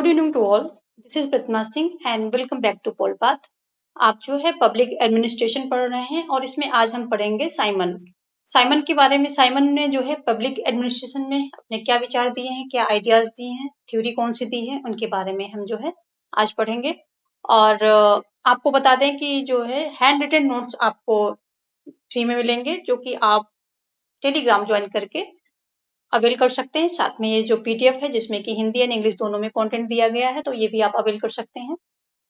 Good evening to all. This is Pratima Singh and welcome back to Polpath. आप जो है public administration पढ़ रहे हैं और इसमें आज हम पढ़ेंगे साइमन के बारे में। साइमन ने जो है पब्लिक एडमिनिस्ट्रेशन में अपने क्या विचार दिए हैं, क्या आइडियाज दिए हैं, थ्योरी कौन सी दी है, उनके बारे में हम जो है आज पढ़ेंगे। और आपको बता दें कि जो है हैंड रिटन नोट्स आपको फ्री में मिलेंगे, जो कि आप टेलीग्राम ज्वाइन करके अवेल कर सकते हैं। साथ में ये जो पीडीएफ है जिसमें कि हिंदी एंड इंग्लिश दोनों में कंटेंट दिया गया है, तो ये भी आप अवेल कर सकते हैं।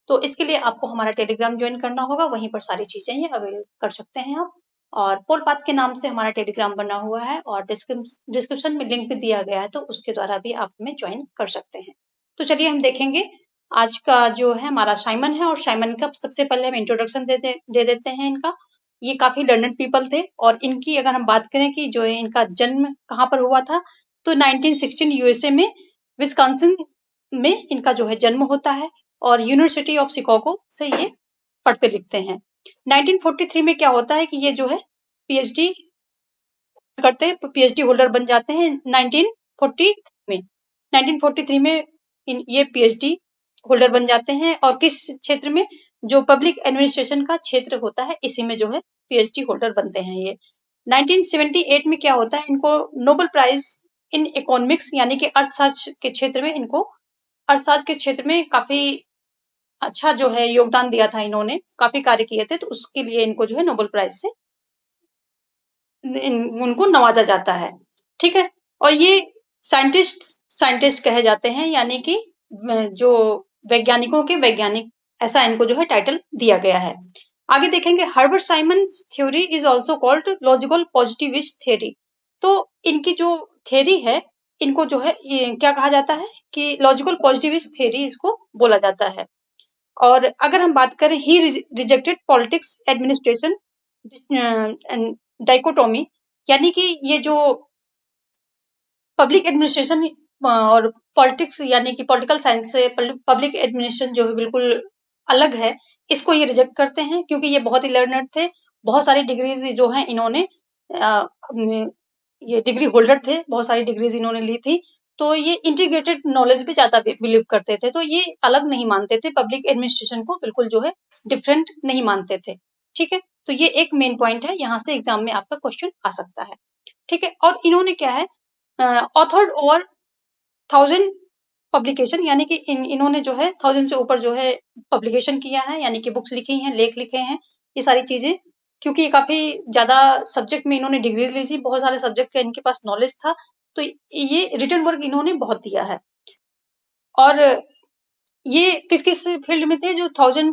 तो इसके लिए आपको हमारा टेलीग्राम ज्वाइन करना होगा, वहीं पर सारी चीजें ये अवेल कर सकते हैं आप। और पोलपाथ के नाम से हमारा टेलीग्राम बना हुआ है और डिस्क्रिप्शन में लिंक भी दिया गया है, तो उसके द्वारा भी आप हमें ज्वाइन कर सकते हैं। तो चलिए हम देखेंगे आज का जो है हमारा साइमन है। और साइमन का सबसे पहले हम इंट्रोडक्शन दे देते हैं इनका। ये काफी लर्नेड पीपल थे और इनकी अगर हम बात करें कि जो है इनका जन्म कहाँ पर हुआ था, तो 1916 यूएसए में विस्कॉन्सिन में इनका जो है जन्म होता है और यूनिवर्सिटी ऑफ शिकागो से ये पढ़ते लिखते हैं। 1943 में क्या होता है कि ये जो है पीएचडी करते हैं, पीएचडी होल्डर बन जाते हैं 1943 में ये पीएचडी होल्डर बन जाते हैं। और किस क्षेत्र में, जो पब्लिक एडमिनिस्ट्रेशन का क्षेत्र होता है, इसी में जो है पीएचडी होल्डर बनते हैं ये। 1978 में क्या होता है, इनको नोबेल प्राइज इन इकोनॉमिक्स यानी कि अर्थशास्त्र के क्षेत्र में, इनको अर्थशास्त्र के क्षेत्र में काफी अच्छा जो है योगदान दिया था, इन्होंने काफी कार्य किए थे, तो उसके लिए इनको जो है नोबेल प्राइज से उनको नवाजा जाता है। ठीक है। और ये साइंटिस्ट कहे जाते हैं, यानी कि जो वैज्ञानिकों के वैज्ञानिक, ऐसा इनको जो है टाइटल दिया गया है। आगे देखेंगे, Herbert Simons theory is also called logical positivist theory. तो इनकी जो थ्योरी है, इनको जो है क्या कहा जाता है कि लॉजिकल पॉजिटिविस्ट थ्योरी इसको बोला जाता है। और अगर हम बात करें, ही रिजेक्टेड पॉलिटिक्स एडमिनिस्ट्रेशन डाइकोटोमी, यानी कि ये जो पब्लिक एडमिनिस्ट्रेशन और पॉलिटिक्स यानी कि पॉलिटिकल साइंस से पब्लिक एडमिनिस्ट्रेशन जो है बिल्कुल अलग है, इसको ये रिजेक्ट करते हैं, क्योंकि ये बहुत ही लर्नर थे, बहुत सारी डिग्रीज जो हैं इन्होंने ये डिग्री होल्डर थे, बहुत सारी डिग्रीज इन्होंने ली थी, तो ये इंटीग्रेटेड नॉलेज पे ज्यादा बिलीव करते थे, तो ये अलग नहीं मानते थे पब्लिक एडमिनिस्ट्रेशन को, बिल्कुल जो है डिफरेंट नहीं मानते थे। ठीक है। तो ये एक मेन पॉइंट है, यहाँ से एग्जाम में आपका क्वेश्चन आ सकता है। ठीक है। और इन्होंने क्या है, ऑथर्ड ओवर 1000 पब्लिकेशन, यानी कि इन्होंने जो है 1000 से ऊपर जो है पब्लिकेशन किया है, यानी कि बुक्स लिखी हैं, लेख लिखे हैं, ये सारी चीजें, क्योंकि ये काफी ज्यादा सब्जेक्ट में इन्होंने डिग्रीज ली थी, बहुत सारे सब्जेक्ट का इनके पास नॉलेज था, तो ये रिटर्न वर्क इन्होंने बहुत दिया है। और ये किस किस फील्ड में थे, जो 1000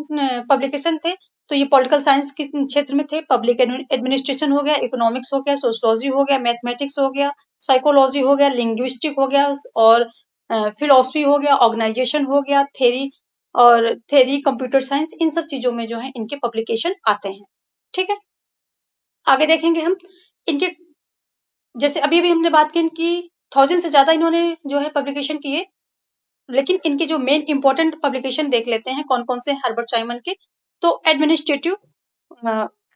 पब्लिकेशन थे, तो ये पॉलिटिकल साइंस के क्षेत्र में थे, पब्लिक एडमिनिस्ट्रेशन हो गया, इकोनॉमिक्स हो गया, सोशियोलॉजी हो गया, मैथमेटिक्स हो गया, साइकोलॉजी हो गया, लिंग्विस्टिक हो गया, और फिलोसफी हो गया, ऑर्गेनाइजेशन हो गया, थेरी कंप्यूटर साइंस, इन सब चीजों में जो है इनके पब्लिकेशन आते हैं। ठीक है। आगे देखेंगे हम इनके, जैसे अभी अभी हमने बात की कि 1000 से ज्यादा इन्होंने जो है पब्लिकेशन किए, लेकिन इनके जो मेन इंपॉर्टेंट पब्लिकेशन देख लेते हैं कौन कौन से हर्बर्ट साइमन के। तो एडमिनिस्ट्रेटिव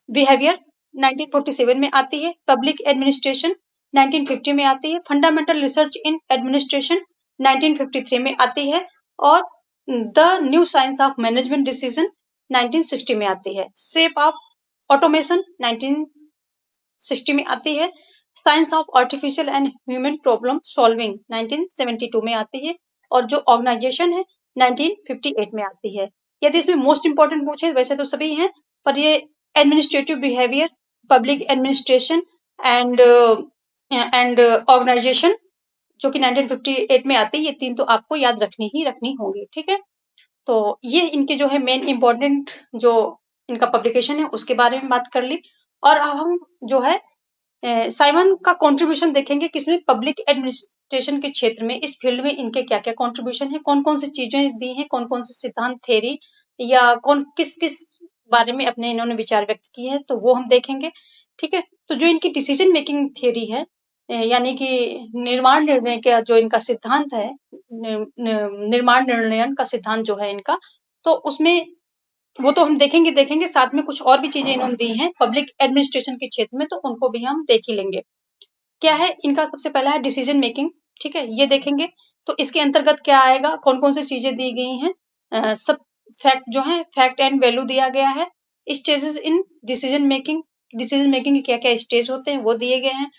बिहेवियर 1947 में आती है, पब्लिक एडमिनिस्ट्रेशन 1950 में आती है, फंडामेंटल रिसर्च इन एडमिनिस्ट्रेशन 1953 में आती है, और the new science of management decision 1960 में आती है, शेप ऑफ ऑटोमेशन 1960 में आती है, science of artificial and human problem solving 1972 में आती है, और जो ऑर्गेनाइजेशन है 1958 में आती है। यदि इसमें मोस्ट इंपॉर्टेंट पूछे, वैसे तो सभी हैं, पर ये administrative behaviour, public administration and organisation जो कि 1958 में आती है, ये तीन तो आपको याद रखनी होंगी। ठीक है। तो ये इनके जो है मेन इंपॉर्टेंट जो इनका पब्लिकेशन है उसके बारे में बात कर ली। और अब हम जो है साइमन का कंट्रीब्यूशन देखेंगे, किसमें, पब्लिक एडमिनिस्ट्रेशन के क्षेत्र में, इस फील्ड में इनके क्या क्या कंट्रीब्यूशन है, कौन कौन सी चीजें दी हैं, कौन कौन से सिद्धांत, थ्योरी, या किस किस बारे में अपने इन्होंने विचार व्यक्त किए हैं, तो वो हम देखेंगे। ठीक है। तो जो इनकी डिसीजन मेकिंग थ्योरी है, यानी कि निर्माण निर्णय का जो इनका सिद्धांत है, निर्माण निर्णयन का सिद्धांत जो है इनका, तो उसमें वो तो हम देखेंगे, साथ में कुछ और भी चीजें इन्होंने दी हैं पब्लिक एडमिनिस्ट्रेशन के क्षेत्र में, तो उनको भी हम देख ही लेंगे। क्या है इनका, सबसे पहला है डिसीजन मेकिंग। ठीक है। ये देखेंगे तो इसके अंतर्गत क्या आएगा, कौन कौन सी चीजें दी गई हैं, सब फैक्ट जो है, फैक्ट एंड वैल्यू दिया गया है। स्टेजेस इन डिसीजन मेकिंग के क्या क्या स्टेज होते हैं वो दिए गए हैं।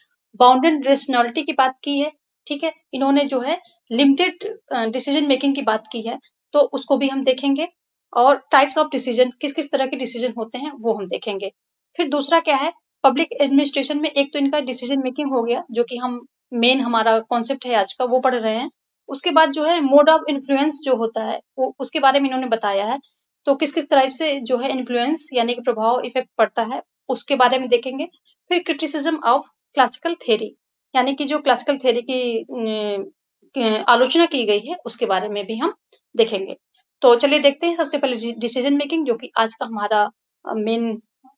बाउंडेड रेशनैलिटी की बात की है, ठीक है। इन्होंने जो है लिमिटेड डिसीजन मेकिंग की बात की है, तो उसको भी हम देखेंगे। और टाइप्स ऑफ डिसीजन, किस किस तरह के डिसीजन होते हैं वो हम देखेंगे। फिर दूसरा क्या है, पब्लिक एडमिनिस्ट्रेशन में एक तो इनका डिसीजन मेकिंग हो गया, जो कि हम मेन हमारा कॉन्सेप्ट है आज का, वो पढ़ रहे हैं। उसके बाद जो है मोड ऑफ इन्फ्लुएंस जो होता है वो उसके बारे में इन्होंने बताया है। तो किस किस तरह से जो है इन्फ्लुएंस यानी कि प्रभाव इफेक्ट पड़ता है उसके बारे में देखेंगे। फिर क्रिटिसिज्म ऑफ क्लासिकल थ्योरी, यानी कि जो क्लासिकल थ्योरी की आलोचना की गई है उसके बारे में भी हम देखेंगे। तो चलिए देखते हैं सबसे पहले डिसीजन मेकिंग, जो कि आज का हमारा मेन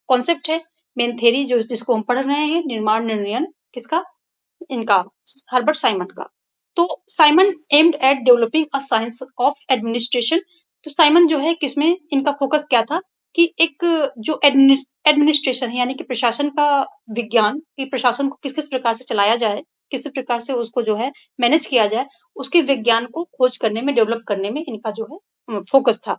कॉन्सेप्ट है, मेन थ्योरी जो जिसको हम पढ़ रहे हैं, निर्माण निर्णयन किसका, इनका हर्बर्ट साइमन का। तो Simon aimed at developing a science of administration. तो साइमन जो है किसमें इनका फोकस क्या था कि एक जो एडमिनिस्ट्रेशन है यानी कि प्रशासन का विज्ञान, कि प्रशासन को किस किस प्रकार से चलाया जाए, किस प्रकार से उसको जो है मैनेज किया जाए, उसके विज्ञान को खोज करने में, डेवलप करने में इनका जो है फोकस था,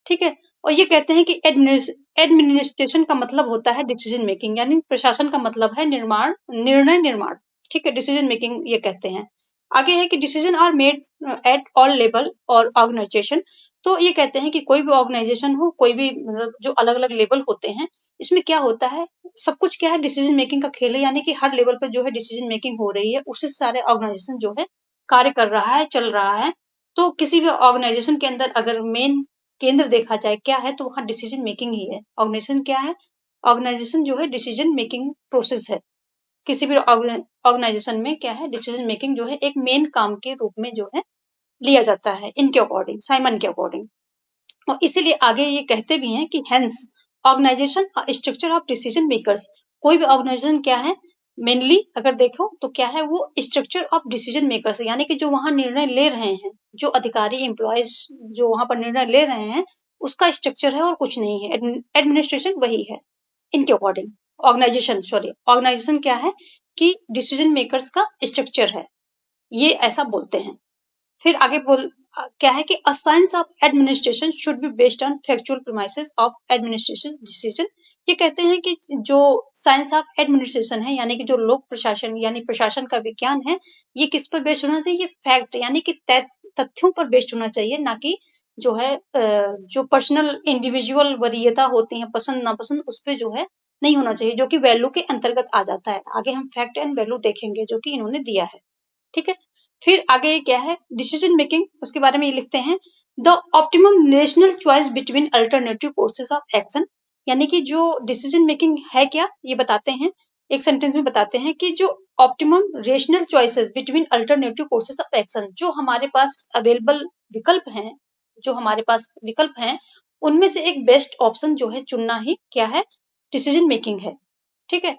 ठीक है। और ये कहते हैं कि एडमिनिस्ट्रेशन का मतलब होता है डिसीजन मेकिंग, यानी प्रशासन का मतलब है निर्णय निर्माण, ठीक है, डिसीजन मेकिंग ये कहते हैं। आगे है कि decision are made at all level और ऑर्गेनाइजेशन। तो ये कहते हैं कि कोई भी ऑर्गेनाइजेशन हो, कोई भी मतलब जो अलग अलग लेवल होते हैं, इसमें क्या होता है, सब कुछ क्या है, डिसीजन मेकिंग का खेल है, यानी कि हर लेवल पर जो है डिसीजन मेकिंग हो रही है, उससे सारे ऑर्गेनाइजेशन जो है कार्य कर रहा है, चल रहा है। तो किसी भी ऑर्गेनाइजेशन के अंदर अगर मेन केंद्र देखा जाए क्या है, तो वहाँ डिसीजन मेकिंग ही है। ऑर्गेनाइजेशन क्या है, ऑर्गेनाइजेशन जो है डिसीजन मेकिंग प्रोसेस है। किसी भी ऑर्गेनाइजेशन में क्या है, डिसीजन मेकिंग जो है एक मेन काम के रूप में जो है लिया जाता है, इनके अकॉर्डिंग, साइमन के अकॉर्डिंग। और इसीलिए आगे ये कहते भी हैं कि hence organisation structure of decision makers. कोई भी ऑर्गेनाइजेशन क्या है, मेनली अगर देखो तो क्या है, वो स्ट्रक्चर ऑफ डिसीजन मेकर्स, यानी कि जो वहां निर्णय ले रहे हैं, जो अधिकारी एम्प्लॉयज जो वहां पर निर्णय ले रहे हैं, उसका स्ट्रक्चर है और कुछ नहीं है। एडमिनिस्ट्रेशन वही है इनके अकॉर्डिंग। ऑर्गेनाइजेशन क्या है कि डिसीजन मेकर्स का स्ट्रक्चर है, ये ऐसा बोलते हैं। फिर आगे क्या है कि a science of administration should be based on factual premises of administration decision. ये कहते हैं कि जो साइंस ऑफ एडमिनिस्ट्रेशन है, यानी कि जो लोक प्रशासन यानी प्रशासन का विज्ञान है, ये किस पर बेस्ड होना चाहिए, ये फैक्ट यानी कि तथ्यों पर बेस्ड होना चाहिए, ना कि जो है जो पर्सनल इंडिविजुअल वरीयता होती है, पसंद नापसंद, उस पर जो है नहीं होना चाहिए, जो कि वैल्यू के अंतर्गत आ जाता है। आगे हम फैक्ट एंड वैल्यू देखेंगे जो कि इन्होंने दिया है, ठीक है। फिर आगे क्या है, डिसीजन मेकिंग, उसके बारे में ये लिखते हैं, the optimum rational choice between alternative courses of action. यानी कि जो डिसीजन मेकिंग है क्या, ये बताते हैं, एक सेंटेंस में बताते हैं कि जो optimum rational choices between alternative courses of action, जो हमारे पास अवेलेबल विकल्प हैं, जो हमारे पास विकल्प हैं, उनमें से एक बेस्ट ऑप्शन जो है चुनना ही क्या है, डिसीजन मेकिंग है, ठीक है।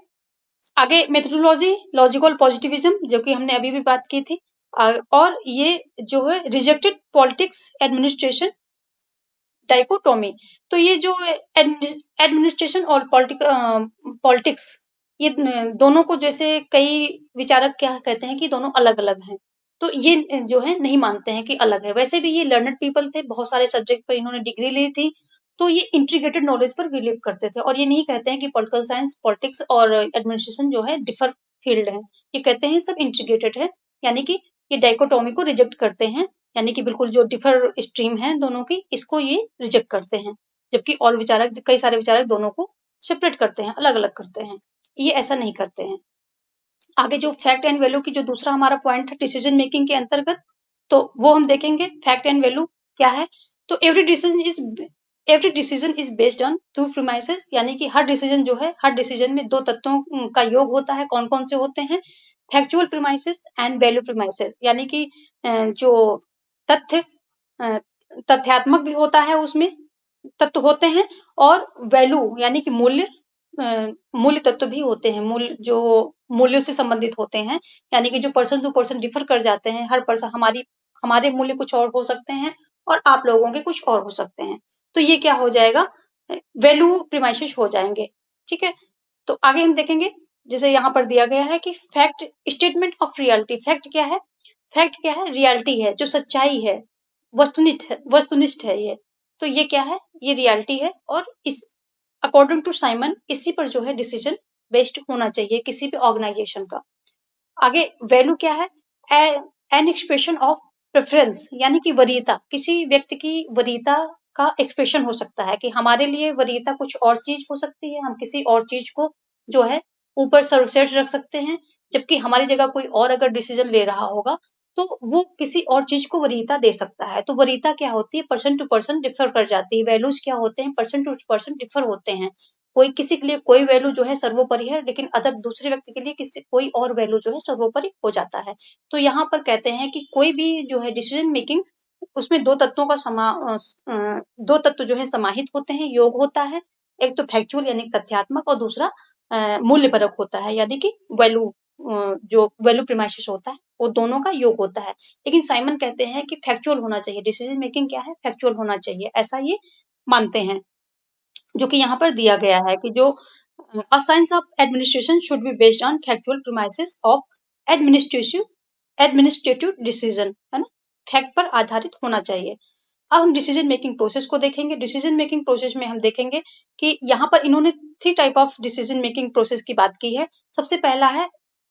आगे मेथोडोलॉजी, लॉजिकल पॉजिटिविज्म, जो कि हमने अभी भी बात की थी, और ये जो है रिजेक्टेड पॉलिटिक्स एडमिनिस्ट्रेशन डाइकोटोमी। तो ये जो एडमिनिस्ट्रेशन और पॉलिटिक्स, ये दोनों को, जैसे कई विचारक क्या कहते हैं कि दोनों अलग अलग हैं, तो ये जो है नहीं मानते हैं कि अलग है। वैसे भी ये लर्नड पीपल थे, बहुत सारे सब्जेक्ट पर इन्होंने डिग्री ली थी, तो ये इंटीग्रेटेड नॉलेज पर बिलीव करते थे, और ये नहीं कहते हैं कि पॉलिटिकल साइंस, पॉलिटिक्स और एडमिनिस्ट्रेशन जो है डिफर फील्ड है। ये कहते हैं सब इंटीग्रेटेड है, यानी कि ये डाइकोटोमी को रिजेक्ट करते हैं, यानी कि बिल्कुल जो डिफर स्ट्रीम है दोनों की, इसको ये रिजेक्ट करते हैं। जबकि और विचारक, कई सारे विचारक दोनों को सेपरेट करते हैं, अलग अलग करते हैं, ये ऐसा नहीं करते हैं। आगे जो फैक्ट एंड वैल्यू की जो दूसरा हमारा पॉइंट है डिसीजन मेकिंग के अंतर्गत, तो वो हम देखेंगे फैक्ट एंड वैल्यू क्या है। तो every decision is based on two premises, यानी कि हर डिसीजन जो है, हर डिसीजन में दो तत्वों का योग होता है। कौन कौन से होते हैं, factual premises and value premises, यानी कि जो तथ्य तथ्यात्मक भी होता है, उसमें तत्व होते हैं, और वैल्यू यानी कि मूल्य तत्व भी होते हैं, मूल्य जो मूल्यों से संबंधित होते हैं, यानी कि जो पर्सन टू पर्सन डिफर कर जाते हैं। हर पर्सन, हमारे मूल्य कुछ और हो सकते हैं और आप लोगों के कुछ और हो सकते हैं, तो ये क्या हो जाएगा, वैल्यू प्रीमाइसेस हो जाएंगे, ठीक है। तो आगे हम देखेंगे, जैसे यहाँ पर दिया गया है कि fact statement of reality. Fact क्या है, फैक्ट क्या है? रियलिटी है, जो सच्चाई है, वस्तुनिष्ठ है ये। तो ये क्या है? ये रियलिटी है और इस अकॉर्डिंग टू साइमन इसी पर जो है डिसीजन बेस्ड होना चाहिए किसी भी ऑर्गेनाइजेशन का। आगे वैल्यू क्या है? एन एक्सप्रेशन ऑफ प्रेफरेंस, यानी कि वरीयता, किसी व्यक्ति की वरीयता का एक्सप्रेशन हो सकता है कि हमारे लिए वरीयता कुछ और चीज हो सकती है, हम किसी और चीज को जो है ऊपर सर्वश्रेष्ठ रख सकते हैं, जबकि हमारी जगह कोई और अगर डिसीजन ले रहा होगा तो वो किसी और चीज को वरीयता दे सकता है। तो वरीयता क्या होती है? पर्सन टू पर्सन डिफर कर जाती है। वैल्यूज क्या होते हैं? पर्सन टू पर्सन डिफर होते हैं। कोई किसी के लिए कोई वैल्यू जो है सर्वोपरि है, लेकिन अदर दूसरे व्यक्ति के लिए किसी कोई और वैल्यू जो है सर्वोपरि हो जाता है। तो यहाँ पर कहते हैं कि कोई भी जो है डिसीजन मेकिंग, उसमें दो तत्वों का दो तत्व जो है समाहित होते हैं, योग होता है। एक तो फैक्चुअल यानी तथ्यात्मक, और दूसरा मूल्यपरक होता है, यानी कि वैल्यू, जो वैल्यू प्रीमाइसिस होता है वो दोनों का योग होता है। लेकिन साइमन कहते हैं कि फैक्चुअल होना चाहिए, डिसीजन मेकिंग क्या है? फैक्चुअल होना चाहिए, ऐसा ये मानते हैं। जो कि यहाँ पर दिया गया है कि जो a science of administration should be based on factual premises of administrative administrative decision, है ना? फैक्ट पर आधारित होना चाहिए। अब हम डिसीजन मेकिंग प्रोसेस को देखेंगे। डिसीजन मेकिंग प्रोसेस में हम देखेंगे कि यहाँ पर इन्होंने 3 type of decision making process की बात की है। सबसे पहला है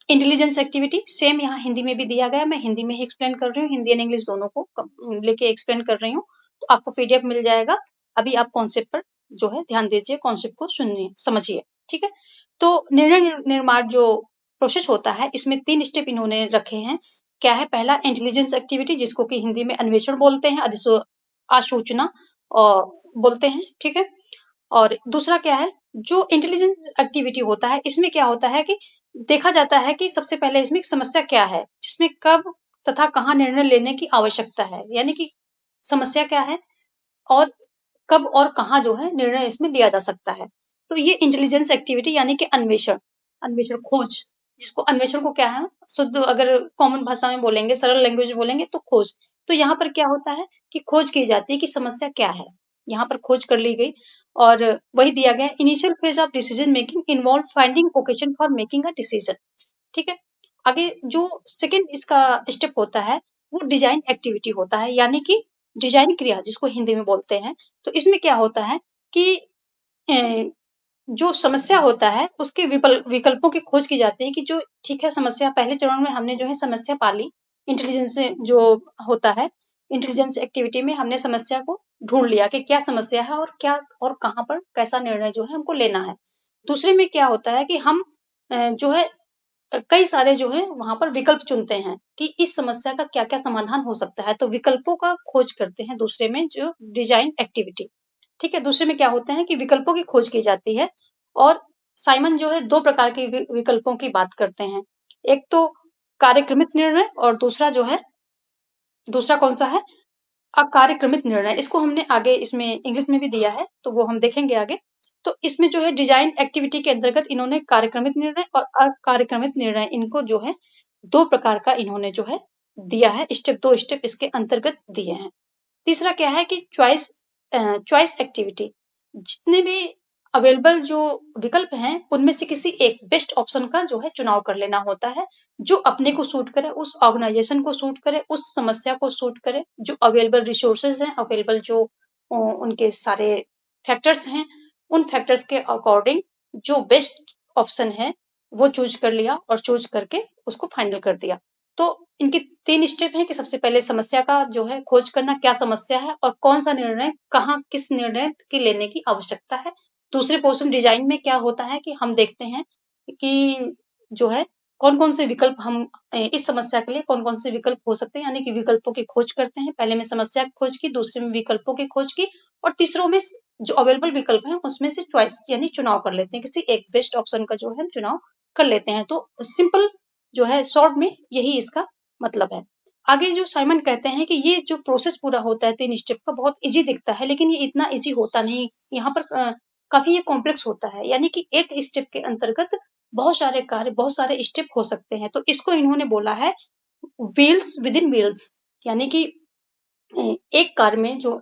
इंटेलिजेंस एक्टिविटी, सेम यहाँ हिंदी में भी दिया गया है, मैं हिंदी में ही एक्सप्लेन कर रही हूँ, हिंदी एंड इंग्लिश दोनों को लेके एक्सप्लेन कर रही हूँ। तो आपको पीडीएफ मिल जाएगा। अभी आप कॉन्सेप्ट पर जो है ध्यान दीजिए, कॉन्सेप्ट को सुनिए, समझिए, ठीक है। तो निर्णय निर्माण जो प्रोसेस होता है, इसमें 3 स्टेप इन्होंने रखे हैं। क्या है? पहला इंटेलिजेंस एक्टिविटी, जिसको कि हिंदी में अन्वेषण बोलते हैं, आसूचना और बोलते हैं, ठीक है। और दूसरा क्या है? जो इंटेलिजेंस एक्टिविटी होता है, इसमें क्या होता है कि देखा जाता है कि सबसे पहले इसमें समस्या क्या है, जिसमें कब तथा कहाँ निर्णय लेने की आवश्यकता है, यानी कि समस्या क्या है और कब और कहाँ जो है निर्णय इसमें लिया जा सकता है। तो ये इंटेलिजेंस एक्टिविटी यानी कि अन्वेषण, अन्वेषण खोज, जिसको अन्वेषण को क्या है, शुद्ध अगर कॉमन भाषा में बोलेंगे, सरल लैंग्वेज में बोलेंगे तो खोज। तो यहाँ पर क्या होता है कि खोज की जाती है कि समस्या क्या है, यहाँ पर खोज कर ली गई। और वही दिया गया, initial phase of decision making involve finding occasion for making a decision, ठीक है। आगे जो सेकंड इसका स्टेप होता है वो डिजाइन एक्टिविटी होता है, यानी कि डिजाइन क्रिया, जिसको हिंदी में बोलते हैं। तो इसमें क्या होता है कि जो समस्या होता है उसके विकल्पों की खोज की जाती है कि जो ठीक है समस्या, पहले चरण में हमने जो है समस्या पाली, इंटेलिजेंस जो होता है, इंटेलिजेंस एक्टिविटी में हमने समस्या को ढूंढ लिया कि क्या समस्या है और क्या और कहाँ पर कैसा निर्णय जो है हमको लेना है। दूसरे में क्या होता है कि हम जो है कई सारे जो है वहां पर विकल्प चुनते हैं कि इस समस्या का क्या क्या समाधान हो सकता है, तो विकल्पों का खोज करते हैं दूसरे में, जो डिजाइन एक्टिविटी, ठीक है। दूसरे में क्या होता है कि विकल्पों की खोज की जाती है। और साइमन जो है 2 प्रकार के विकल्पों की बात करते हैं, एक तो कार्यक्रमित निर्णय और दूसरा कौन सा है? अकार्यक्रमित निर्णय। इसको हमने आगे इसमें इंग्लिश में भी दिया है, तो वो हम देखेंगे आगे। तो इसमें जो है डिजाइन एक्टिविटी के अंतर्गत इन्होंने कार्यक्रमित निर्णय और अकार्यक्रमित निर्णय, इनको जो है 2 प्रकार का इन्होंने जो है दिया है, स्टेप 2 स्टेप इसके अंतर्गत दिए हैं। तीसरा क्या है कि चॉइस एक्टिविटी, जितने भी अवेलेबल जो विकल्प हैं उनमें से किसी एक बेस्ट ऑप्शन का जो है चुनाव कर लेना होता है, जो अपने को सूट करे, उस ऑर्गेनाइजेशन को सूट करे, उस समस्या को सूट करे। जो अवेलेबल रिसोर्सेज हैं, अवेलेबल जो उनके सारे फैक्टर्स हैं, उन फैक्टर्स के अकॉर्डिंग जो बेस्ट ऑप्शन है वो चूज कर लिया और चूज करके उसको फाइनल कर दिया। तो इनके 3 स्टेप हैं कि सबसे पहले समस्या का जो है खोज करना, क्या समस्या है और कौन सा निर्णय कहाँ किस निर्णय की लेने की आवश्यकता है। दूसरे पोर्शन डिजाइन में क्या होता है कि हम देखते हैं कि जो है कौन कौन से विकल्प हम इस समस्या के लिए कौन कौन से विकल्प हो सकते हैं, यानी कि विकल्पों की खोज करते हैं। पहले में समस्या की खोज की, दूसरे में विकल्पों की खोज की, और तीसरों में जो अवेलेबल विकल्प है उसमें से चॉइस यानी चुनाव कर लेते हैं, किसी एक बेस्ट ऑप्शन का जो है चुनाव कर लेते हैं। तो सिंपल जो है शॉर्ट में यही इसका मतलब है। आगे जो साइमन कहते हैं कि ये जो प्रोसेस पूरा होता है 3 स्टेप का, बहुत इजी दिखता है, लेकिन ये इतना इजी होता नहीं। यहाँ पर काफी ये कॉम्प्लेक्स होता है, यानी कि एक स्टेप के अंतर्गत बहुत सारे कार्य, बहुत सारे स्टेप हो सकते हैं। तो इसको इन्होंने बोला है व्हील्स विद इन व्हील्स, यानी कि एक कार्य में जो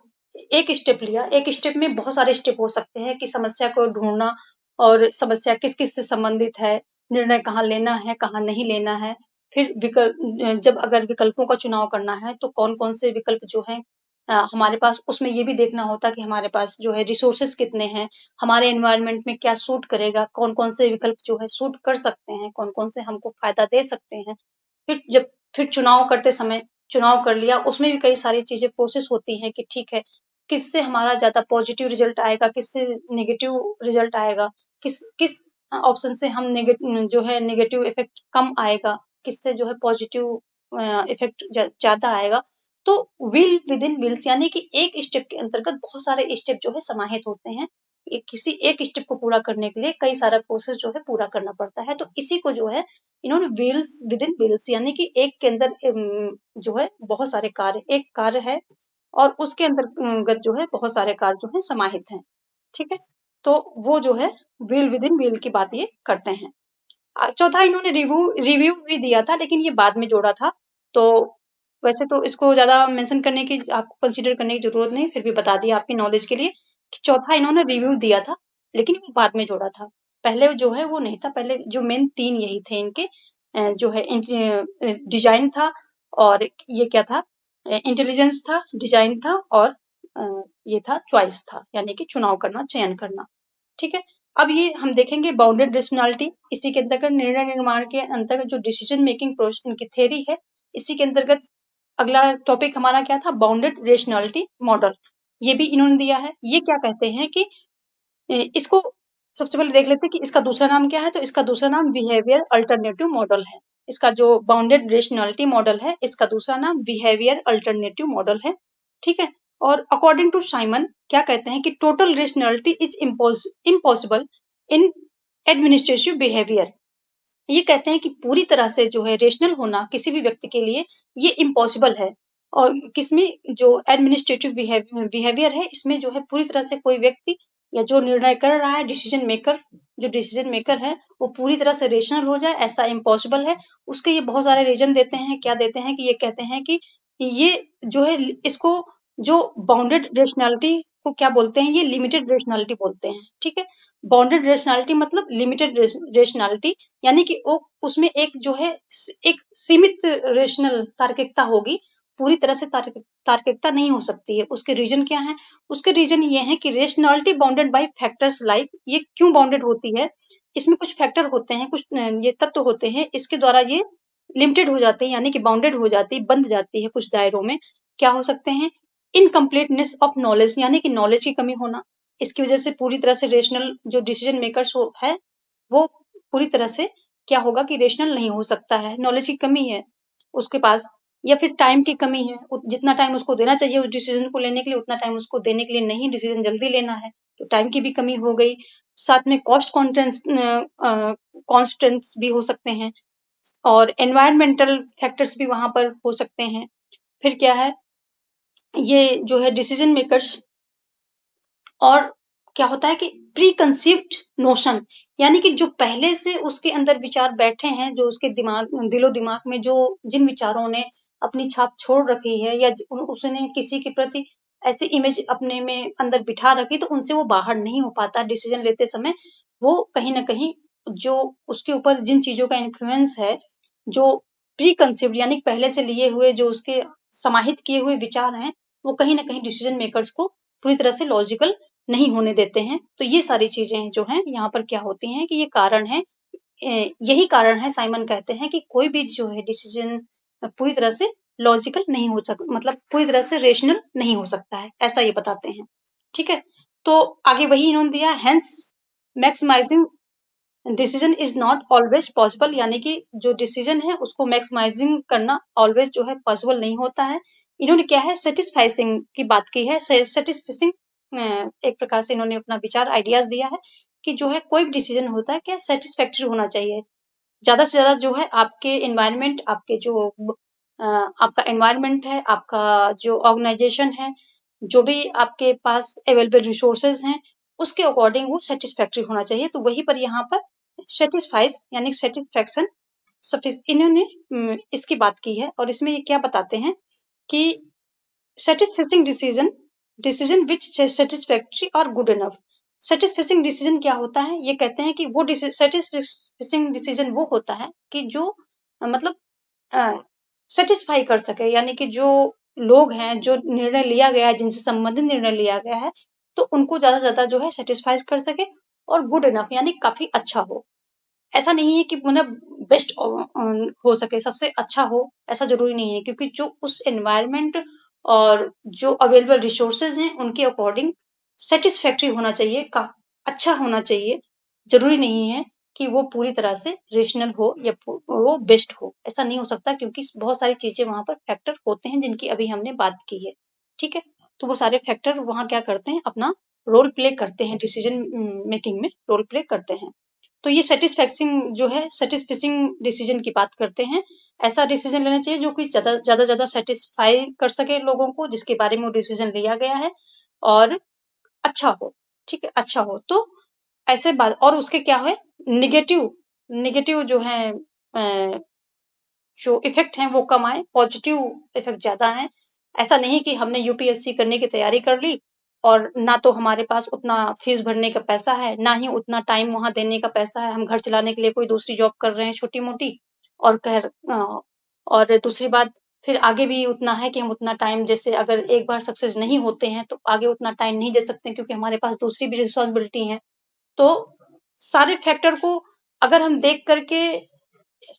एक स्टेप लिया, एक स्टेप में बहुत सारे स्टेप हो सकते हैं कि समस्या को ढूंढना और समस्या किस किस से संबंधित है, निर्णय कहाँ लेना है कहाँ नहीं लेना है, फिर विकल्प, जब अगर विकल्पों का चुनाव करना है तो कौन कौन से विकल्प जो है हमारे पास, उसमें ये भी देखना होता है कि हमारे पास जो है रिसोर्सेस कितने हैं, हमारे एनवायरनमेंट में क्या सूट करेगा, कौन कौन से विकल्प जो है सूट कर सकते हैं, कौन कौन से हमको फायदा दे सकते हैं। फिर चुनाव करते समय चुनाव कर लिया, उसमें भी कई सारी चीजें प्रोसेस होती हैं कि ठीक है, किससे हमारा ज्यादा पॉजिटिव रिजल्ट आएगा, किससे नेगेटिव रिजल्ट आएगा, किस किस ऑप्शन से हम जो है नेगेटिव इफेक्ट कम आएगा, किससे जो है पॉजिटिव इफेक्ट ज्यादा आएगा। तो विल विद इन विल्स यानी कि एक स्टेप के अंतर्गत बहुत सारे स्टेप जो है समाहित होते हैं। किसी एक स्टेप को पूरा करने के लिए कई सारा प्रोसेस जो है पूरा करना पड़ता है। तो इसी को जो है इन्होंने व्हील्स विद इन व्हील्स यानी कि एक के अंदर जो है बहुत सारे कार्य, एक कार्य है और उसके अंतर्गत जो है बहुत सारे कार्य जो है समाहित हैं। ठीक है, तो वो जो है व्हील विद इन व्हील की बात ये करते हैं। चौथा इन्होंने रिव्यू भी दिया था, लेकिन ये बाद में जोड़ा था। तो वैसे तो इसको ज्यादा मेंशन करने की, आपको कंसीडर करने की जरूरत नहीं, फिर भी बता दिया आपकी नॉलेज के लिए कि चौथा इन्होंने रिव्यू दिया था, लेकिन वो बाद में जोड़ा था। पहले जो है वो नहीं था, पहले जो मेन 3 यही थे इनके, जो है डिजाइन था, और ये क्या था, इंटेलिजेंस था, डिजाइन था, और ये था चॉइस था, यानी कि चुनाव करना, चयन करना। ठीक है, अब ये हम देखेंगे बाउंडेड रेशनैलिटी। इसी के अंतर्गत निर्णय निर्माण के अंतर्गत जो डिसीजन मेकिंग इनकी थ्योरी है, इसी के अंतर्गत अगला टॉपिक हमारा क्या था, बाउंडेड रेशनैलिटी मॉडल। ये भी इन्होंने दिया है। ये क्या कहते हैं कि इसको सबसे पहले देख लेते हैं कि इसका दूसरा नाम क्या है। तो इसका दूसरा नाम बिहेवियर अल्टरनेटिव मॉडल है। इसका जो बाउंडेड रेशनैलिटी मॉडल है, इसका दूसरा नाम बिहेवियर अल्टरनेटिव मॉडल है। ठीक है, और अकॉर्डिंग टू साइमन क्या कहते हैं कि total rationality is impossible in administrative behaviour. ये कहते हैं कि पूरी तरह से जो है रेशनल होना किसी भी व्यक्ति के लिए ये इम्पॉसिबल है। और किसमें, जो एडमिनिस्ट्रेटिव बिहेवियर है, इसमें जो है पूरी तरह से कोई व्यक्ति या जो निर्णय कर रहा है, जो डिसीजन मेकर है, वो पूरी तरह से रेशनल हो जाए, ऐसा इम्पॉसिबल है। उसके ये बहुत सारे रीजन देते हैं। क्या देते हैं कि ये कहते हैं कि ये जो है, इसको जो बाउंडेड रेशनैलिटी को क्या बोलते हैं, ये लिमिटेड रेशनैलिटी बोलते हैं। ठीक है, बाउंडेड रेशनैलिटी मतलब लिमिटेड रेशनैलिटी, यानी कि वो उसमें एक जो है एक सीमित रेशनल तार्किकता होगी, पूरी तरह से तार्किकता नहीं हो सकती है। उसके रीजन क्या है, उसके रीजन ये है कि rationality bounded by factors like, ये क्यों बाउंडेड होती है, इसमें कुछ फैक्टर होते हैं, कुछ ये तत्व होते हैं, इसके द्वारा ये लिमिटेड हो जाती है, यानी कि बाउंडेड हो जाती है, बंध जाती है कुछ दायरों में। क्या हो सकते हैं, इनकम्प्लीटनेस ऑफ नॉलेज, यानी कि नॉलेज की कमी होना। इसकी वजह से पूरी तरह से रेशनल जो डिसीजन मेकर्स है, वो पूरी तरह से क्या होगा कि रेशनल नहीं हो सकता है, नॉलेज की कमी है उसके पास। या फिर टाइम की कमी है, जितना टाइम उसको देना चाहिए उस डिसीजन को लेने के लिए, उतना टाइम उसको देने के लिए नहीं, डिसीजन जल्दी लेना है, तो टाइम की भी कमी हो गई। साथ में कॉस्ट कॉन्स्टेंट्स भी हो सकते हैं, और एनवायरमेंटल फैक्टर्स भी वहां पर हो सकते हैं। फिर क्या है, ये जो है डिसीजन मेकर्स, और क्या होता है कि प्री कंसीव्ड नोशन, यानी कि जो पहले से उसके अंदर विचार बैठे हैं, जो उसके दिलो दिमाग में जो जिन विचारों ने अपनी छाप छोड़ रखी है, या उसने किसी के प्रति ऐसी इमेज अपने में अंदर बिठा रखी, तो उनसे वो बाहर नहीं हो पाता डिसीजन लेते समय। वो कहीं ना कहीं जो उसके ऊपर जिन चीजों का इन्फ्लुएंस है, जो प्री कंसीव्ड यानी पहले से लिए हुए जो उसके समाहित किए हुए विचार हैं, वो कहीं ना कहीं डिसीजन मेकर्स को पूरी तरह से लॉजिकल नहीं होने देते हैं। तो ये सारी चीजें जो हैं यहाँ पर क्या होती हैं कि ये कारण है, यही कारण है, साइमन कहते हैं कि कोई भी जो है डिसीजन पूरी तरह से लॉजिकल नहीं हो सकता, मतलब पूरी तरह से रेशनल नहीं हो सकता है, ऐसा ये बताते हैं। ठीक है, तो आगे वही इन्होंने दिया, hence maximising decision is not always possible, यानी कि जो डिसीजन है उसको मैक्सिमाइजिंग करना ऑलवेज जो है पॉसिबल नहीं होता है। इन्होंने क्या है, सेटिस्फाइसिंग की बात की है। सेटिस्फाइसिंग एक प्रकार से इन्होंने अपना विचार आइडियाज दिया है कि जो है कोई भी डिसीजन होता है क्या सेटिस्फैक्टरी होना चाहिए। ज्यादा से ज्यादा जो है आपके एनवायरनमेंट, आपके जो आपका एनवायरनमेंट है, आपका जो ऑर्गेनाइजेशन है, जो भी आपके पास अवेलेबल रिसोर्सेज हैं, उसके अकॉर्डिंग वो सेटिस्फैक्टरी होना चाहिए। तो वहीं पर यहाँ पर सेटिस्फाइज यानी सेटिस्फैक्शन, इन्होंने इसकी बात की है। और इसमें ये क्या बताते हैं कि सेटिस्फाइंग डिसीजन विच सेटिस्फैक्टरी और गुड इनफ। सेटिस्फाइंग डिसीजन क्या होता है, ये कहते हैं कि वो सेटिस्फाइंग डिसीजन वो होता है कि जो मतलब सेटिस्फाई कर सके, यानी कि जो लोग हैं, जो निर्णय लिया गया है, जिनसे संबंधित निर्णय लिया गया है, तो उनको ज्यादा से ज्यादा जो है सेटिस्फाई कर सके और गुड इनफ यानी काफी अच्छा हो। ऐसा नहीं है कि मतलब बेस्ट हो सके, सबसे अच्छा हो, ऐसा जरूरी नहीं है, क्योंकि जो उस एनवायरनमेंट और जो अवेलेबल रिसोर्सेज हैं उनके अकॉर्डिंग सेटिस्फैक्ट्री होना चाहिए, का अच्छा होना चाहिए। जरूरी नहीं है कि वो पूरी तरह से रेशनल हो या वो बेस्ट हो, ऐसा नहीं हो सकता, क्योंकि बहुत सारी चीजें वहां पर फैक्टर होते हैं जिनकी अभी हमने बात की है। ठीक है, तो वो सारे फैक्टर वहां क्या करते हैं, अपना रोल प्ले करते हैं, डिसीजन मेकिंग में रोल प्ले करते हैं। तो ये सेटिस्फैक्सिंग जो है, सेटिस्फिशिंग डिसीजन की बात करते हैं। ऐसा डिसीजन लेना चाहिए जो कि ज्यादा सेटिस्फाई कर सके लोगों को, जिसके बारे में वो डिसीजन लिया गया है, और अच्छा हो। ठीक है, अच्छा हो तो ऐसे बात, और उसके क्या है निगेटिव, निगेटिव जो है जो इफेक्ट हैं वो कम आए, पॉजिटिव इफेक्ट ज्यादा है। ऐसा नहीं कि हमने यूपीएससी करने की तैयारी कर ली और ना तो हमारे पास उतना फीस भरने का पैसा है, ना ही उतना टाइम वहां देने का पैसा है, हम घर चलाने के लिए कोई दूसरी जॉब कर रहे हैं छोटी मोटी, और और दूसरी बात, फिर आगे भी उतना है कि हम उतना टाइम, जैसे अगर एक बार सक्सेस नहीं होते हैं तो आगे उतना टाइम नहीं दे सकते, क्योंकि हमारे पास दूसरी भी रिस्पॉन्सिबिलिटी है। तो सारे फैक्टर को अगर हम देख करके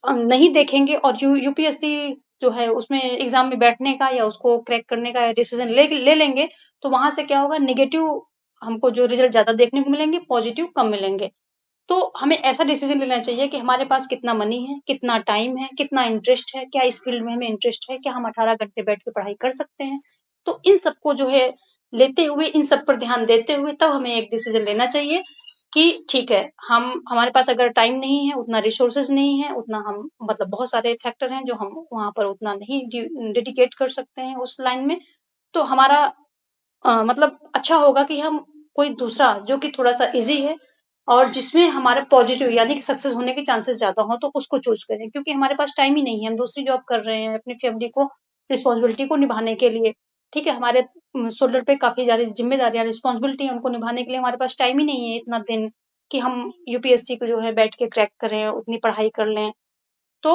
नहीं देखेंगे और यूपीएससी जो है उसमें एग्जाम में बैठने का या उसको क्रैक करने का डिसीजन ले लेंगे, तो वहां से क्या होगा, निगेटिव हमको जो रिजल्ट ज्यादा देखने को मिलेंगे, पॉजिटिव कम मिलेंगे। तो हमें ऐसा डिसीजन लेना चाहिए कि हमारे पास कितना मनी है, कितना टाइम है, कितना इंटरेस्ट है, क्या इस फील्ड में हमें इंटरेस्ट है, क्या हम 18 घंटे बैठ के पढ़ाई कर सकते हैं। तो इन सबको जो है लेते हुए, इन सब पर ध्यान देते हुए तब हमें एक डिसीजन लेना चाहिए कि ठीक है, हम हमारे पास अगर टाइम नहीं है, उतना रिसोर्सेज नहीं है, उतना हम मतलब बहुत सारे फैक्टर हैं जो हम वहां पर उतना नहीं डेडिकेट कर सकते हैं उस लाइन में, तो हमारा मतलब अच्छा होगा कि हम कोई दूसरा जो कि थोड़ा सा इजी है और जिसमें हमारा पॉजिटिव यानी कि सक्सेस होने के चांसेस ज्यादा हो, तो उसको चूज करें, क्योंकि हमारे पास टाइम ही नहीं है, हम दूसरी जॉब कर रहे हैं अपनी फैमिली को, रिस्पॉन्सिबिलिटी को निभाने के लिए। ठीक है, हमारे शोल्डर पे काफी ज्यादा जिम्मेदारियां, रिस्पॉन्सिबिलिटी है, उनको निभाने के लिए हमारे पास टाइम ही नहीं है इतना दिन कि हम यूपीएससी को जो है बैठ के क्रैक करें, उतनी पढ़ाई कर लें। तो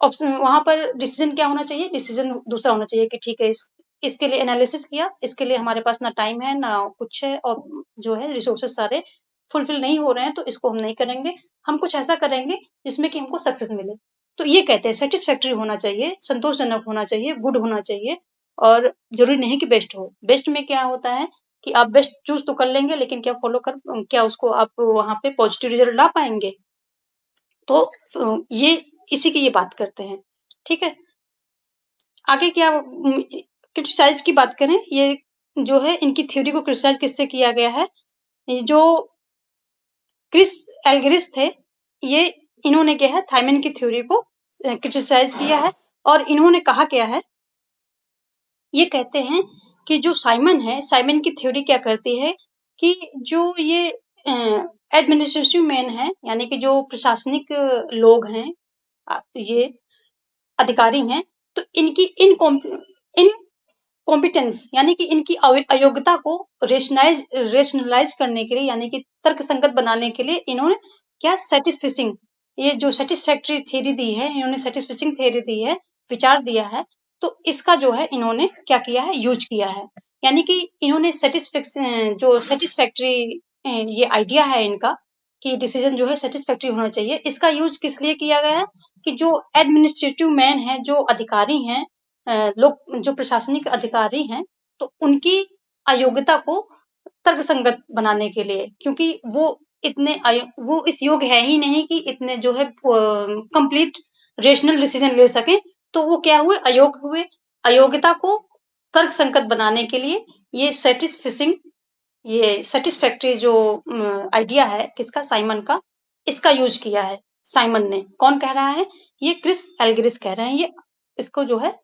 ऑप्शन वहां पर डिसीजन क्या होना चाहिए, डिसीजन दूसरा होना चाहिए कि ठीक है, इसके लिए एनालिसिस किया, इसके लिए हमारे पास ना टाइम है ना कुछ है, और जो है रिसोर्सेस सारे फुलफिल नहीं हो रहे हैं, तो इसको हम नहीं करेंगे, हम कुछ ऐसा करेंगे जिसमें कि हमको सक्सेस मिले। तो ये कहते हैं सेटिस्फैक्ट्री होना चाहिए, संतोषजनक होना चाहिए, गुड होना चाहिए, और जरूरी नहीं कि बेस्ट हो। बेस्ट में क्या होता है कि आप बेस्ट चूज तो कर लेंगे, लेकिन क्या फॉलो कर, क्या उसको आप वहां पे पॉजिटिव रिजल्ट ला पाएंगे। तो ये इसी की ये बात करते हैं। ठीक है, आगे क्या क्रिटिसाइज की बात करें, ये जो है इनकी थ्योरी को क्रिटिसाइज किससे किया गया है, ये जो क्रिस एल्गेरिस थे, ये इन्होंने क्या है थाइमन की थ्योरी को क्रिटिसाइज किया है, और इन्होंने कहा क्या है, ये कहते हैं कि जो साइमन है, साइमन की थ्योरी क्या करती है कि जो ये एडमिनिस्ट्रेटिव मैन है, यानी कि जो प्रशासनिक लोग हैं, ये अधिकारी हैं, तो इनकी इन कॉम्पिटेंस यानी कि इनकी अयोग्यता को रेशनलाइज करने के लिए, यानी कि तर्क संगत बनाने के लिए इन्होंने क्या सेटिस्फिशिंग, ये जो सेटिस्फैक्ट्री थ्योरी दी है, इन्होंने सेटिस्फिशिंग थ्योरी दी है, विचार दिया है, तो इसका जो है इन्होंने क्या किया है, यूज किया है। यानी कि इन्होंने जो सेटिस्फैक्ट्री ये आइडिया है इनका कि डिसीजन जो है सेटिस्फैक्ट्री होना चाहिए, इसका यूज किस लिए किया गया है कि जो एडमिनिस्ट्रेटिव मैन है, जो अधिकारी हैं, लोग जो प्रशासनिक अधिकारी हैं, तो उनकी अयोग्यता को तर्कसंगत बनाने के लिए, क्योंकि वो इस योग्य है ही नहीं कि इतने जो है कंप्लीट रेशनल डिसीजन ले सके, तो वो क्या हुए, अयोग्य हुए। अयोग्यता को तर्क संगत बनाने के लिए ये सेटिस्फैक्ट्री जो आइडिया है किसका, साइमन का, इसका यूज किया है। साइमन ने, कौन कह रहा है, ये क्रिस एल्गेरिस कह रहे हैं, ये इसको जो है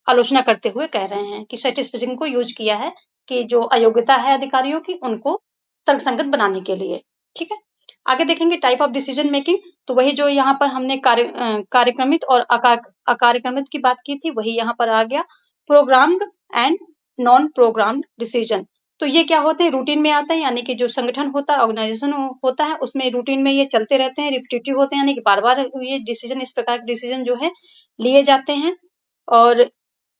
आलोचना करते हुए कह रहे हैं कि सेटिस्फिशिंग को यूज किया है कि जो अयोग्यता है अधिकारियों की, उनको तर्कसंगत बनाने के लिए। ठीक है, आगे देखेंगे टाइप ऑफ डिसीजन मेकिंग, तो वही जो यहाँ पर हमने कार्यक्रमित और अकार्यक्रमित की बात की थी, वही यहाँ पर आ गया, programmed and non programmed decision. तो ये क्या होते हैं, रूटीन में आते हैं, यानी कि जो संगठन होता है, ऑर्गेनाइजेशन होता है, उसमें रूटीन में ये चलते रहते हैं, रिपीटेटिव होते हैं, यानी कि बार बार ये डिसीजन, इस प्रकार के डिसीजन जो है लिए जाते हैं। और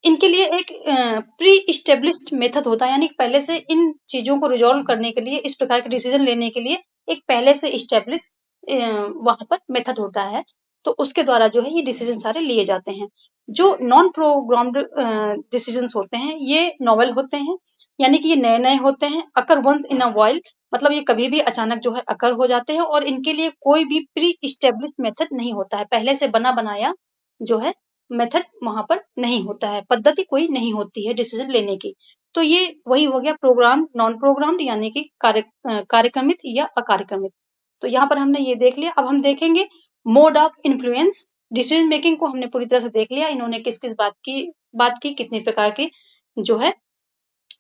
इनके लिए एक प्री इस्टेब्लिश्ड मेथड होता है, यानी कि पहले से इन चीजों को रिजॉल्व करने के लिए, इस प्रकार के डिसीजन लेने के लिए एक पहले से इस्टेब्लिश वहां पर मेथड होता है। तो उसके द्वारा जो है ये डिसीजन सारे लिए जाते हैं। जो नॉन प्रोग्राम्ड डिसीजन होते हैं ये नॉवल होते हैं, यानी कि ये नए नए होते हैं, अकर वंस इन अ वाइल, मतलब ये कभी भी अचानक जो है अकर हो जाते हैं, और इनके लिए कोई भी प्री इस्टेब्लिश मेथड नहीं होता है, पहले से बना बनाया जो है मेथड वहां पर नहीं होता है, पद्धति कोई नहीं होती है डिसीजन लेने की। तो ये वही हो गया प्रोग्राम नॉन प्रोग्राम्ड, यानी कि कार्यक्रमित या अकार्यक्रमित। तो यहाँ पर हमने ये देख लिया। अब हम देखेंगे mode of influence. Decision making को हमने पूरी तरह से देख लिया, इन्होंने किस किस बात की कितने प्रकार की जो है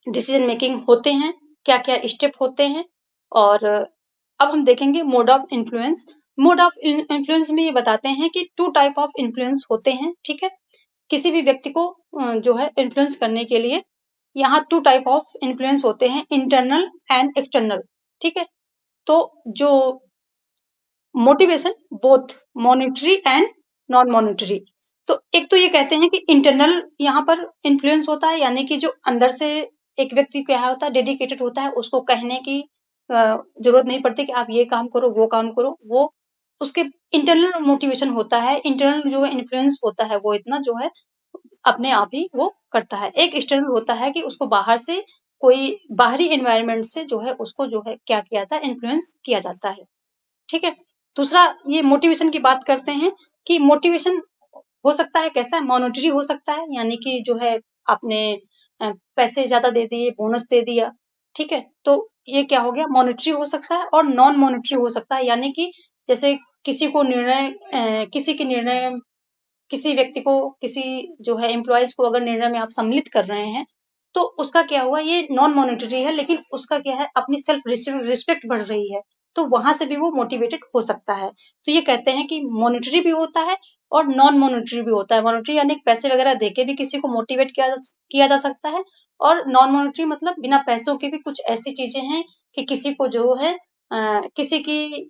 डिसीजन मेकिंग होते हैं, क्या क्या स्टेप होते हैं। और अब हम देखेंगे mode of influence. Mode of influence में ये बताते हैं कि 2 टाइप ऑफ इन्फ्लुएंस होते हैं, ठीक है। किसी भी व्यक्ति को जो है इन्फ्लुएंस करने के लिए यहाँ 2 टाइप ऑफ इन्फ्लुएंस होते हैं, इंटरनल एंड एक्सटर्नल, ठीक है। तो जो motivation both monetary and non monetary. तो एक तो ये कहते हैं कि इंटरनल यहाँ पर इन्फ्लुएंस होता है, यानी कि जो अंदर से एक व्यक्ति क्या होता है, डेडिकेटेड होता है, उसको कहने की जरूरत नहीं पड़ती कि आप ये काम करो वो काम करो, वो उसके इंटरनल मोटिवेशन होता है, इंटरनल जो है इन्फ्लुएंस होता है, वो इतना जो है अपने आप ही वो करता है। एक एक्सटर्नल होता है कि उसको बाहर से कोई बाहरी एनवायरनमेंट से जो है उसको जो है क्या किया था, इन्फ्लुएंस किया जाता है, ठीक है। दूसरा ये मोटिवेशन की बात करते हैं कि मोटिवेशन हो सकता है कैसा, मॉनेटरी हो सकता है, यानी कि जो है आपने पैसे ज्यादा दे दिए, बोनस दे दिया, ठीक है। तो ये क्या हो गया, मॉनेटरी हो सकता है। और नॉन मॉनेटरी हो सकता है, यानी कि जैसे किसी के निर्णय, किसी व्यक्ति को, किसी जो है एम्प्लॉयज को अगर निर्णय में आप सम्मिलित कर रहे हैं, तो उसका क्या हुआ, ये नॉन मॉनेटरी है, लेकिन उसका क्या है, अपनी सेल्फ रिस्पेक्ट बढ़ रही है, तो वहां से भी वो मोटिवेटेड हो सकता है। तो ये कहते हैं कि मॉनेटरी भी होता है और नॉन मॉनेटरी भी होता है। मॉनेटरी यानी पैसे वगैरह देके भी किसी को मोटिवेट किया जा सकता है, और नॉन मॉनेटरी मतलब बिना पैसों के भी कुछ ऐसी चीजें हैं कि किसी को जो है किसी की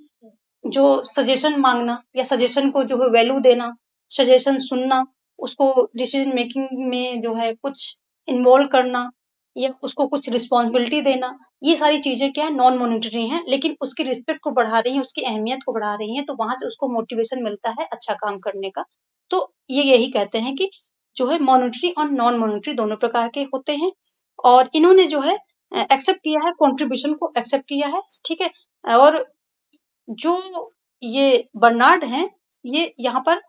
जो सजेशन मांगना या सजेशन को जो है वैल्यू देना, सजेशन सुनना, उसको डिसीजन मेकिंग में जो है कुछ इन्वॉल्व करना, या उसको कुछ रिस्पॉन्सिबिलिटी देना, ये सारी चीजें क्या है, नॉन मॉनिटरी हैं, लेकिन उसकी रिस्पेक्ट को बढ़ा रही हैं, उसकी अहमियत को बढ़ा रही हैं, तो वहां से उसको मोटिवेशन मिलता है अच्छा काम करने का। तो ये यही कहते हैं कि जो है मॉनिटरी और नॉन मॉनिटरी दोनों प्रकार के होते हैं। और इन्होंने जो है एक्सेप्ट किया है, कॉन्ट्रीब्यूशन को एक्सेप्ट किया है, ठीक है। और जो ये बर्नार्ड हैं, ये यहाँ पर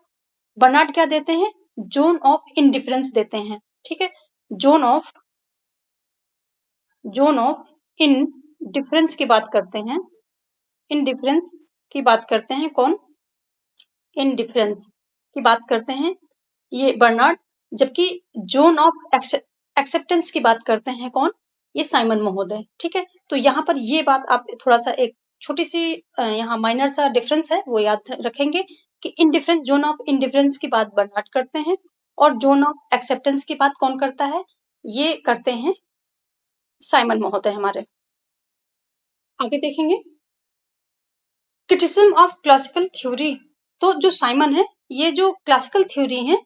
बर्नार्ड क्या देते हैं, जोन ऑफ इंडिफरेंस देते हैं, ठीक है। जोन ऑफ इन डिफरेंस की बात करते हैं, इन डिफरेंस की बात करते हैं कौन, इन डिफरेंस की बात करते हैं ये बर्नार्ड। जबकि जोन ऑफ एक्सेप्टेंस की बात करते हैं कौन, ये साइमन महोदय, ठीक है। तो यहाँ पर ये बात आप थोड़ा सा एक छोटी सी यहाँ माइनर सा डिफरेंस है वो याद रखेंगे कि इनडिफरेंस, जोन ऑफ इनडिफरेंस की बात बर्नार्ड करते हैं, और जोन ऑफ एक्सेप्टेंस की बात कौन करता है, ये करते हैं साइमन महोदय हमारे। आगे देखेंगे क्रिटिसिज्म ऑफ क्लासिकल थ्योरी। तो जो साइमन है, ये जो क्लासिकल थ्योरी है,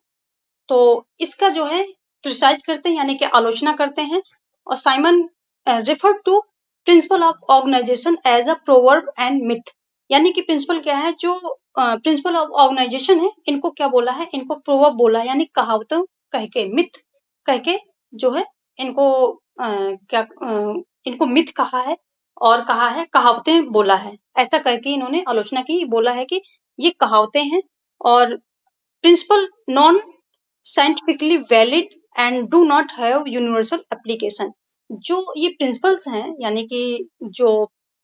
तो इसका जो है क्रिटिसाइज करते हैं, यानी कि आलोचना करते हैं। और Simon refer to principle of organisation as a proverb and myth, यानी कि प्रिंसिपल क्या है, जो प्रिंसिपल ऑफ ऑर्गेनाइजेशन है, इनको क्या बोला है, इनको प्रोवर्ब बोला है, यानी कहावतों कह के, मिथ कह के जो है इनको इनको मिथ कहा है, और कहा है कहावतें बोला है, ऐसा करके इन्होंने आलोचना की, बोला है कि ये कहावतें हैं। और principle non scientifically valid and do not have universal application. जो ये प्रिंसिपल्स हैं, यानी कि जो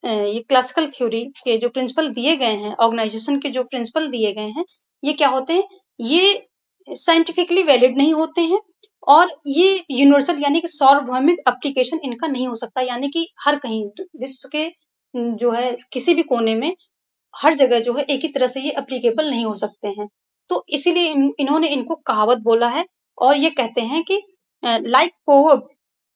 ये क्लासिकल थ्योरी के जो प्रिंसिपल दिए गए हैं, ऑर्गेनाइजेशन के जो प्रिंसिपल दिए गए हैं, ये क्या होते हैं, ये साइंटिफिकली वैलिड नहीं होते हैं, और ये यूनिवर्सल यानी कि सार्वभौमिक एप्लीकेशन इनका नहीं हो सकता, यानी कि हर कहीं विश्व के जो है किसी भी कोने में हर जगह जो है एक ही तरह से ये एप्लीकेबल नहीं हो सकते हैं। तो इसीलिए इन्होंने इनको कहावत बोला है, और ये कहते हैं कि लाइक प्रोवर्ब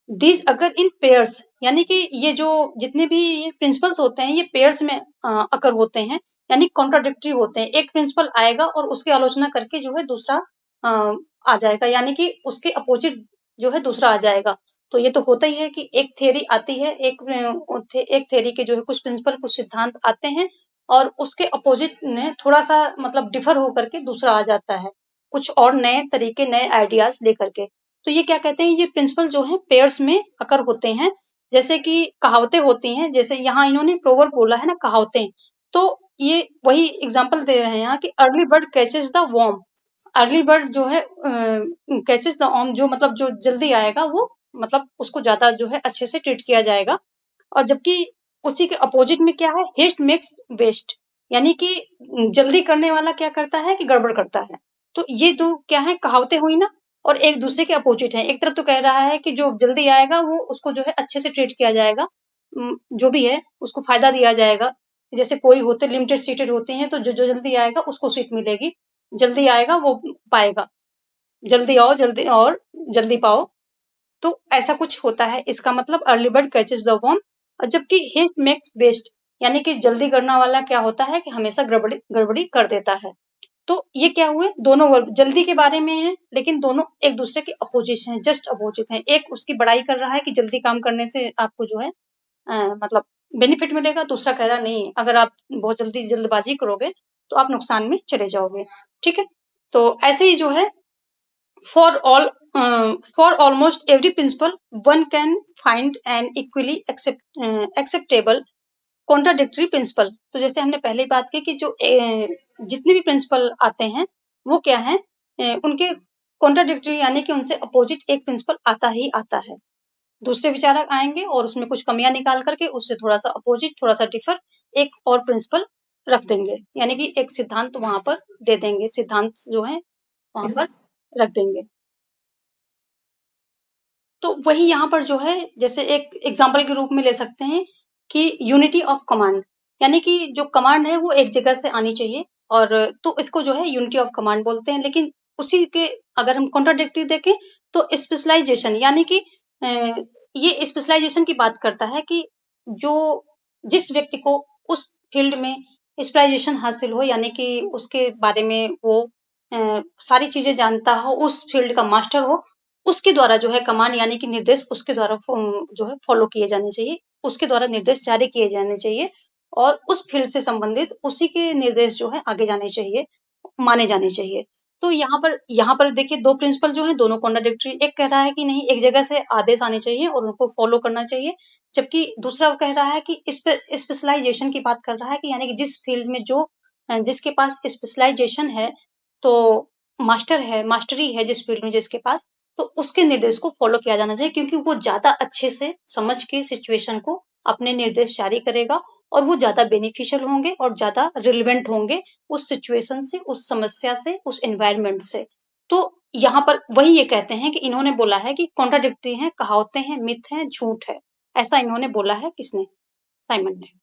दीज अगर इन पेयर्स, यानी कि ये जो जितने भी ये प्रिंसिपल्स होते हैं ये पेयर्स में अकर होते हैं, यानी कॉन्ट्राडिक्टरी होते हैं। एक प्रिंसिपल आएगा और उसकी आलोचना करके जो है दूसरा आ जाएगा, यानी कि उसके अपोजिट जो है दूसरा आ जाएगा। तो ये तो होता ही है कि एक थ्योरी आती है, एक थ्योरी के जो है कुछ प्रिंसिपल कुछ सिद्धांत आते हैं और उसके अपोजिट ने थोड़ा सा मतलब डिफर होकर के दूसरा आ जाता है, कुछ और नए तरीके नए आइडियाज लेकर के। तो ये क्या कहते हैं, ये प्रिंसिपल जो है पेयर्स में अकर होते हैं। जैसे कि कहावतें होती हैं, जैसे यहाँ इन्होंने प्रोवर्ब बोला है ना, कहावतें, तो ये वही एग्जांपल दे रहे हैं यहाँ कि early bird catches the worm. Early bird जो है कैचेस द वर्म, जो मतलब जो जल्दी आएगा वो मतलब उसको ज्यादा जो है अच्छे से ट्रीट किया जाएगा। और जबकि उसी के अपोजिट में क्या है, हेस्ट मेक्स वेस्ट, यानी कि जल्दी करने वाला क्या करता है कि गड़बड़ करता है। तो ये दो क्या है, कहावतें हुई ना, और एक दूसरे के अपोजिट है। एक तरफ तो कह रहा है कि जो जल्दी आएगा वो उसको जो है अच्छे से ट्रीट किया जाएगा, जो भी है उसको फायदा दिया जाएगा। जैसे कोई होते लिमिटेड सीटेड होती हैं, तो जो जो जल्दी आएगा उसको सीट मिलेगी, जल्दी आएगा वो पाएगा, जल्दी आओ जल्दी और जल्दी पाओ। तो ऐसा कुछ होता है, इसका मतलब early bird catches the worm. और जबकि हेस्ट मेक्स वेस्ट, यानी कि जल्दी करना वाला क्या होता है कि हमेशा गड़बड़ी गड़बड़ी कर देता है। तो ये क्या हुए, दोनों वर्ब जल्दी के बारे में है, लेकिन दोनों एक दूसरे के अपोजिट हैं, जस्ट अपोजिट हैं। एक उसकी बड़ाई कर रहा है कि जल्दी काम करने से आपको जो है मतलब बेनिफिट मिलेगा, दूसरा कह रहा नहीं, अगर आप बहुत जल्दी जल्दबाजी करोगे तो आप नुकसान में चले जाओगे। ठीक है, तो ऐसे ही जो है for all for almost every principle one can find an equally acceptable contradictory principle। तो जैसे हमने पहले ही बात की कि जो जितने भी प्रिंसिपल आते हैं वो क्या है, उनके कॉन्ट्राडिक्टरी, यानी कि उनसे अपोजिट एक प्रिंसिपल आता ही आता है। दूसरे विचारक आएंगे और उसमें कुछ कमियां निकाल करके उससे थोड़ा सा अपोजिट थोड़ा सा डिफर एक और प्रिंसिपल रख देंगे, यानी कि एक सिद्धांत वहां पर दे देंगे, सिद्धांत जो है वहां पर रख देंगे। तो वही यहाँ पर जो है, जैसे एक एग्जाम्पल के रूप में ले सकते हैं कि यूनिटी ऑफ कमांड, यानी कि जो कमांड है वो एक जगह से आनी चाहिए, और तो इसको जो है यूनिटी ऑफ कमांड बोलते हैं। लेकिन उसी के अगर हम कॉन्ट्राडिक्टरी देखें तो स्पेशलाइजेशन, यानी कि ये स्पेशलाइजेशन की बात करता है कि जो जिस व्यक्ति को उस फील्ड में स्पेशलाइजेशन हासिल हो, यानी कि उसके बारे में वो सारी चीजें जानता हो, उस फील्ड का मास्टर हो, उसके द्वारा जो है कमांड, यानी कि निर्देश उसके द्वारा जो है फॉलो किए जाने चाहिए, उसके द्वारा निर्देश जारी किए जाने चाहिए, और उस फील्ड से संबंधित उसी के निर्देश जो है आगे जाने चाहिए, माने जाने चाहिए। तो यहाँ पर देखिए दो प्रिंसिपल जो है दोनों कॉन्ट्राडिक्टरी, एक कह रहा है कि नहीं एक जगह से आदेश आने चाहिए और उनको फॉलो करना चाहिए, जबकि दूसरा कह रहा है कि स्पेशलाइजेशन की बात कर रहा है कि यानी कि जिस फील्ड में जो जिसके पास स्पेशलाइजेशन है, तो मास्टर है, मास्टरी है जिस फील्ड में जिसके पास, तो उसके निर्देश को फॉलो किया जाना चाहिए, क्योंकि वो ज्यादा अच्छे से समझ के सिचुएशन को अपने निर्देश जारी करेगा, और वो ज्यादा बेनिफिशियल होंगे और ज्यादा रिलेवेंट होंगे उस सिचुएशन से, उस समस्या से, उस एनवायरमेंट से। तो यहाँ पर वही ये कहते हैं कि इन्होंने बोला है कि कॉन्ट्राडिक्टरी है, कहावतें हैं, मिथ है, झूठ है, ऐसा इन्होंने बोला है, किसने, साइमन ने।